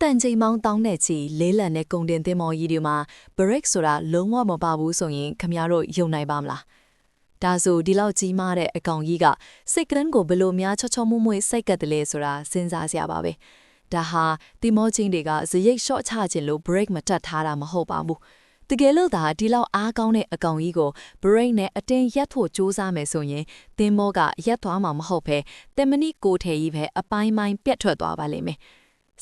န်ချိန်မောင်းတောင်းတဲ့ချီလေးလံတဲ့ကုန်တင်သင်္ဘောကြီးတွေမှာ brake ဆိုတာလုံးဝမပါဘူးဆိုရင်ခမရတို့ယုံနိုင်ပါမလားဒါဆိုဒီလောက်ကြီးမားတဲ့အကောင်ကြီးကစိတ်ကန်းကိုဘယ်လိုများချောချောမွမွေစိတ်ကပ်တယ်လဲဆိုတာစဉ်းစားစရာပါပဲဒါဟာဒီမောချင်းတွေကဇရိတ် short ချခြင်းလို့ brake မတက်ထားတာမဟုတ်ပါဘူးတကယ်လို့ဒါဒီလောက်အားကောင်းတဲ့အကောင်ကြီးကို brake နဲ့အတင်းရက်ဖို့စူးစမ်းမယ်ဆိုရင်သင်္ဘောကရက်သွားမှာမဟုတ်ဘဲတင်မနီကိုထဲကြီးပဲအပိုင်းပိုင်းပြတ်ထွက်သွားပါလိမ့်မယ်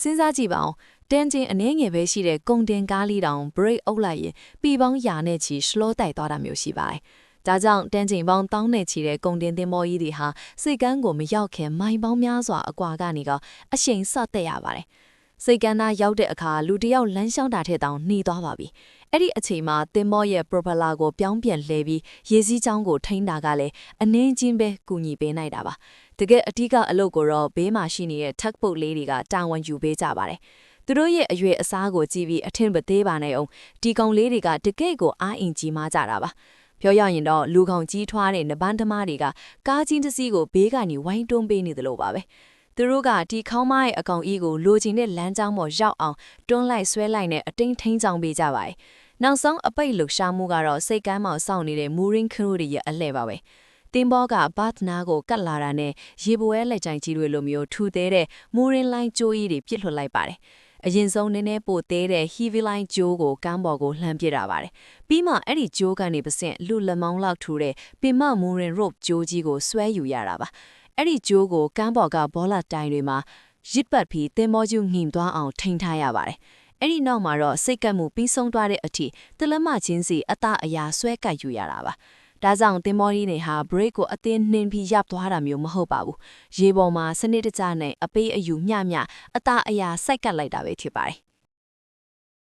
စဉ်းစားကြည့်ပါဦးတန်းချင်းအနေငယ်ပဲရှိတဲ့ကုန်တင်ကားလေးတောင် brake အုပ်လိုက်ရင်ပြည်ပေါင်းရာနဲ့ချီ slow တိုက်သွားတာမျိုးရှိပါတယ်။ဒါကြောင့်တန်းချင်းပေါင်းတောင်းနဲ့ချီတဲ့ကုန်တင်သင်္ဘောကြီးတွေဟာစိတ်ကန်းကိုမရောက်ခင်မိုင်ပေါင်းများစွာအကွာကနေကအရှိန်ဆော့တက်ရပါတယ်။စိတ်ကန်းသားရောက်တဲ့အခါလူတစ်ယောက်လမ်းလျှောက်တာထက်တောင်နှီးသွားပါပြီ။အဲ့ဒီအချိန်မှာသင်္ဘောရဲ့ propeller ကိုပြောင်းပြန်လှည့်ပြီးရေစီးကြောင်းကိုထိန်းတာကလည်းအနှင်းချင်းပဲကူညီပေးနိုင်တာပါ။တကယ်အထူးကအလုပ်ကိုတော့ဘေးမှာရှိနေတဲ့ tugboat လေးတွေကတာဝန်ယူပေးကြပါတယ်။သူတို့ရဲ့အရွယ်အစားကိုကြည့်ပြီးအထင်မသေးပါနဲ့အောင်ဒီကောင်လေးတွေကတကယ့်ကိုအားအင်ကြီးမားကြတာပါပြောရရင်တော့လူကောင်ကြီးထွားတဲ့နဘန်းသမားတွေကကားချင်းတစ်စီးကိုဘေးကနေဝိုင်းတွန်းပေးနေသလိုပါပဲသူတို့ကဒီခေါင်းမရဲ့အကောင်ကြီးကိုလိုချင်တဲ့လမ်းကြောင်းပေါ်ရောက်အောင်တွန်းလိုက်ဆွဲလိုက်နဲ့အတင်းထိန်းချောင်းပေးကြပါတယ်နောက်ဆုံးအပိတ်လှရှာမှုကတော့စိတ်ကမ်းမောင်စောင့်နေတဲ့ mooring crew တွေရဲ့အလှည့်ပါပဲတင်ဘောကဘတ်နာကိုကတ်လာတာနဲ့ရေပွဲလက်ချိုင်ကြီးတွေလိုမျိုးထူသေးတဲ့ mooring line ကြိုးကြီးတွေပြစ်လွှတ်လိုက်ပါတယ်အရင်ဆုံးနည်းနည်းပိုသေးတဲ့ heavy line ကြိုးကိုကမ်းပေါ်ကိုလှမ်းပစ်တာပါတယ်။ပြီးမှအဲ့ဒီကြိုးကနေပစင့်လူလက်မောင်းလောက်ထူတဲ့ပင်မ mooring rope ကြိုးကြီးကိုဆွဲယူရတာပါ။အဲ့ဒီကြိုးကိုကမ်းပေါ်ကဘောလတိုင်တွေမှာရစ်ပတ်ပြီးသင်္ဘောကျူးငိမ်သွားအောင်ထိန်းထားရပါတယ်။အဲ့ဒီနောက်မှာတော့စိတ်ကပ်မှုပြီးဆုံးသွားတဲ့အထိတလက်မချင်းစီအသားအရာဆွဲကပ်ယူရတာပါ။ဒါကြောင့်သင်္ဘောကြီးတွေဟာ brake ကိုအတင်းနှင်းပြီးရပ်သွားတာမျိုးမဟုတ်ပါဘူး။ရေပေါ်မှာစနစ်တကျနဲ့အပေးအယူမျှမျှအသားအရာစိုက်ကပ်လိုက်တာပဲဖြစ်ပါတယ်။